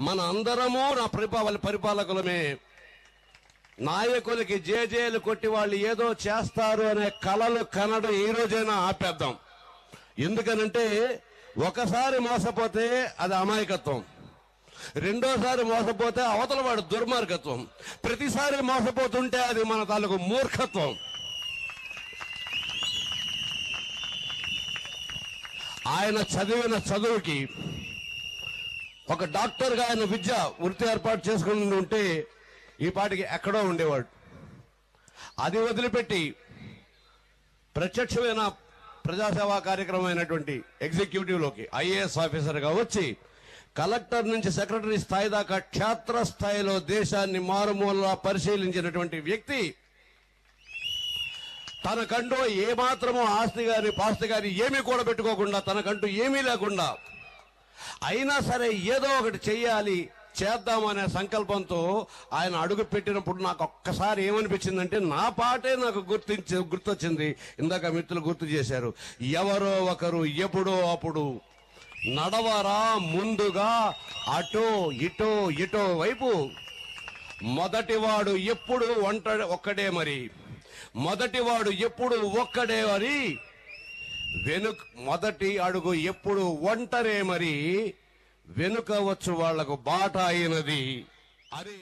మన అందరము నా పరిపాలకులమే. నాయకులకి జేజేలు కొట్టి వాళ్ళు ఏదో చేస్తారు అనే కలలు కనడం ఈ రోజైనా ఆపేద్దాం. ఎందుకనంటే ఒకసారి మోసపోతే అది అమాయకత్వం, రెండోసారి మోసపోతే అవతల వాడు దుర్మార్గత్వం, ప్రతిసారి మోసపోతుంటే అది మన తాలూకు మూర్ఖత్వం. ఆయన చదివిన చదువుకి ఒక డాక్టర్గా ఆయన విద్య వృత్తి ఏర్పాటు చేసుకుని ఉంటే ఈ పాటికి ఎక్కడో ఉండేవాడు. అది వదిలిపెట్టి ప్రత్యక్షమైన ప్రజాసేవా కార్యక్రమం అయినటువంటి ఎగ్జిక్యూటివ్లోకి ఐఏఎస్ ఆఫీసర్గా వచ్చి కలెక్టర్ నుంచి సెక్రటరీ స్థాయి దాకా క్షేత్ర స్థాయిలో దేశాన్ని మారుమూల పరిశీలించినటువంటి వ్యక్తి తనకంటూ ఏమాత్రమో ఆస్తి గాని పాస్తి గాని ఏమీ కూడబెట్టుకోకుండా, తనకంటూ ఏమీ లేకుండా అయినా సరే ఏదో ఒకటి చెయ్యాలి చేద్దామనే సంకల్పంతో ఆయన అడుగు పెట్టినప్పుడు నాకు ఒక్కసారి ఏమనిపించిందంటే నా పాటే నాకు గుర్తొచ్చింది. ఇందాక మిత్రులు గుర్తు చేశారు, ఎవరో ఒకరు ఎప్పుడో అప్పుడు నడవరా ముందుగా అటో ఇటో వైపు, మొదటివాడు ఎప్పుడు ఒక్కడే మరి, మొదటివాడు ఎప్పుడు ఒక్కడే మరి, మొదటి అడుగు ఎప్పుడు ఒంటరే మరి, వెనుక వచ్చు వాళ్లకు బాట అయినది. అది